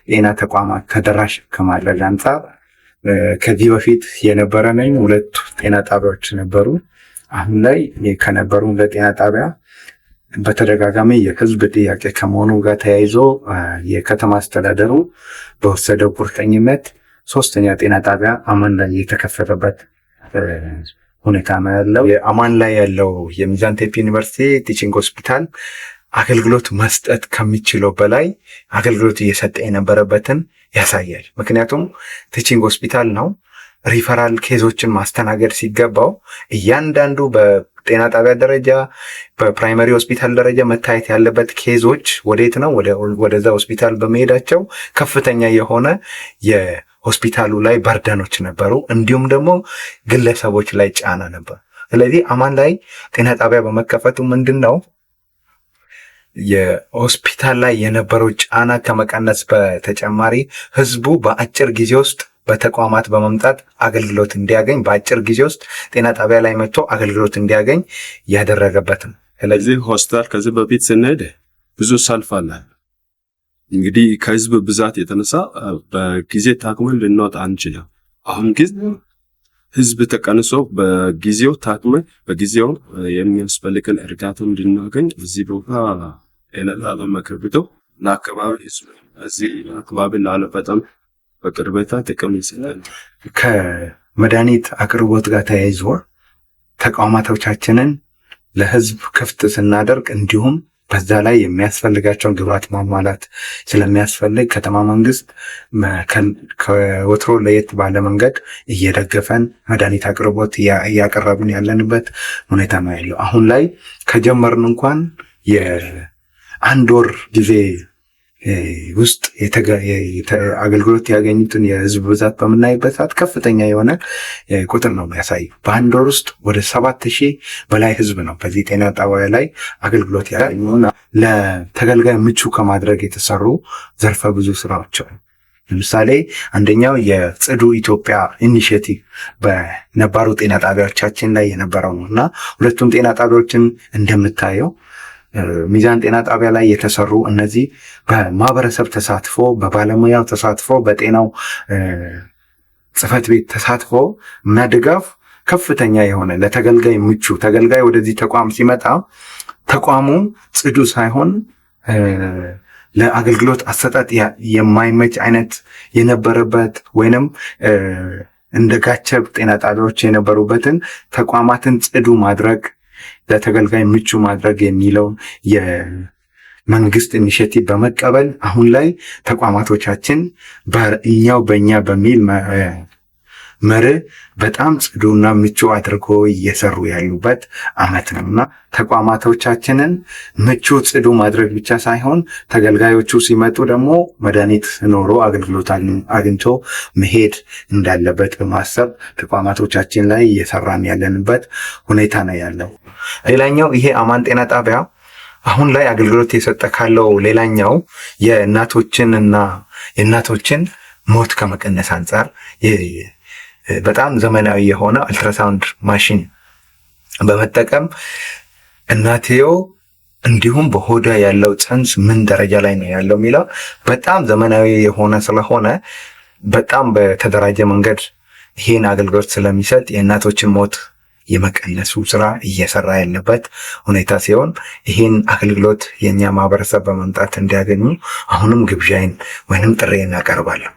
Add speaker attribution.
Speaker 1: ጤና ተቋማት ተደራሽ ከማድረግ አንጻር ከዚህ በፊት የነበረን ሁለት ጤና ጣቢያዎች ነበሩ። አሁን ላይ ከነበሩ ለጤና ጣቢያ በተደጋጋሚ የህዝብ ጥያቄ ከመሆኑ ጋር ተያይዞ የከተማ አስተዳደሩ በወሰደው ቁርጠኝነት ሶስተኛ ጤና ጣቢያ አማን ላይ የተከፈተበት ሁኔታ ነው ያለው። የአማን ላይ ያለው የሚዛን ቴፒ ዩኒቨርሲቲ ቲቺንግ ሆስፒታል አገልግሎት መስጠት ከሚችለው በላይ አገልግሎት እየሰጠ የነበረበትን ያሳያል። ምክንያቱም ቲቺንግ ሆስፒታል ነው። ሪፈራል ኬዞችን ማስተናገድ ሲገባው እያንዳንዱ በጤና ጣቢያ ደረጃ በፕራይመሪ ሆስፒታል ደረጃ መታየት ያለበት ኬዞች ወዴት ነው? ወደዛ ሆስፒታል በመሄዳቸው ከፍተኛ የሆነ የሆስፒታሉ ላይ በርደኖች ነበሩ። እንዲሁም ደግሞ ግለሰቦች ላይ ጫና ነበር። ስለዚህ አማን ላይ ጤና ጣቢያ በመከፈቱ ምንድን ነው የሆስፒታል ላይ የነበረው ጫና ከመቀነስ በተጨማሪ ህዝቡ በአጭር ጊዜ ውስጥ በተቋማት በመምጣት አገልግሎት እንዲያገኝ በአጭር ጊዜ ውስጥ ጤና ጣቢያ ላይ መጥቶ አገልግሎት እንዲያገኝ ያደረገበት ነው።
Speaker 2: ስለዚህ ሆስፒታል ከዚህ በፊት ስንሄድ ብዙ ሰልፍ አለ። እንግዲህ ከህዝብ ብዛት የተነሳ በጊዜ ታክመን ልንወጣ አንችልም። አሁን ግን ህዝብ ተቀንሶ በጊዜው ታክመን በጊዜው የሚያስፈልገን እርዳታ እንድናገኝ እዚህ ቦታ ጤና ጣቢያ መከፈቱ ለአካባቢ እዚህ አካባቢ ላለ በጣም በቅርበታ ጥቅም ይሰጣል።
Speaker 1: ከመድኃኒት አቅርቦት ጋር ተያይዞ ተቋማቶቻችንን ለህዝብ ክፍት ስናደርግ እንዲሁም በዛ ላይ የሚያስፈልጋቸውን ግብዓት ማሟላት ስለሚያስፈልግ ከተማ መንግስት ከወትሮ ለየት ባለ መንገድ እየደገፈን መድኃኒት አቅርቦት እያቀረብን ያለንበት ሁኔታ ነው ያለው። አሁን ላይ ከጀመርን እንኳን የአንድ ወር ጊዜ ውስጥ አገልግሎት ያገኙትን የህዝብ ብዛት በምናይበት ሰዓት ከፍተኛ የሆነ ቁጥር ነው የሚያሳየው። በአንድ ወር ውስጥ ወደ 7000 በላይ ህዝብ ነው በዚህ ጤና ጣቢያ ላይ አገልግሎት ያገኙና ለተገልጋይ ምቹ ከማድረግ የተሰሩ ዘርፈ ብዙ ስራዎች አሉ። ለምሳሌ አንደኛው የጽዱ ኢትዮጵያ ኢኒሼቲቭ በነባሩ ጤና ጣቢያዎቻችን ላይ የነበረው ነው እና ሁለቱም ጤና ጣቢያዎችን እንደምታየው ሚዛን ጤና ጣቢያ ላይ የተሰሩ እነዚህ በማህበረሰብ ተሳትፎ በባለሙያው ተሳትፎ በጤናው ጽህፈት ቤት ተሳትፎ እና ድጋፍ ከፍተኛ የሆነ ለተገልጋይ ምቹ ተገልጋይ ወደዚህ ተቋም ሲመጣ ተቋሙ ጽዱ ሳይሆን ለአገልግሎት አሰጣጥ የማይመች አይነት የነበረበት ወይንም እንደ ጋቸብ ጤና ጣቢያዎች የነበሩበትን ተቋማትን ጽዱ ማድረግ ለተገልጋይ ምቹ ማድረግ የሚለው የመንግስት ኢኒሼቲቭ በመቀበል አሁን ላይ ተቋማቶቻችን በእኛ በሚል መርህ በጣም ጽዱና ምቹ አድርጎ እየሰሩ ያሉበት አመት ነውና ተቋማቶቻችንን ምቹ ጽዱ ማድረግ ብቻ ሳይሆን ተገልጋዮቹ ሲመጡ ደግሞ መድኃኒት ኖሮ አገልግሎት አግኝቶ መሄድ እንዳለበት በማሰብ ተቋማቶቻችን ላይ እየሰራን ያለንበት ሁኔታ ነው ያለው። ሌላኛው ይሄ አማን ጤና ጣቢያ አሁን ላይ አገልግሎት የሰጠ ካለው ሌላኛው የእናቶችን ሞት ከመቀነስ አንጻር በጣም ዘመናዊ የሆነ አልትራሳውንድ ማሽን በመጠቀም እናትየው እንዲሁም በሆዷ ያለው ጽንስ ምን ደረጃ ላይ ነው ያለው የሚለው በጣም ዘመናዊ የሆነ ስለሆነ በጣም በተደራጀ መንገድ ይሄን አገልግሎት ስለሚሰጥ የእናቶችን ሞት የመቀነሱ ስራ እየሰራ ያለበት ሁኔታ ሲሆን ይሄን አገልግሎት የኛ ማህበረሰብ በመምጣት እንዲያገኙ አሁንም ግብዣይን ወይንም ጥሬን አቀርባለሁ።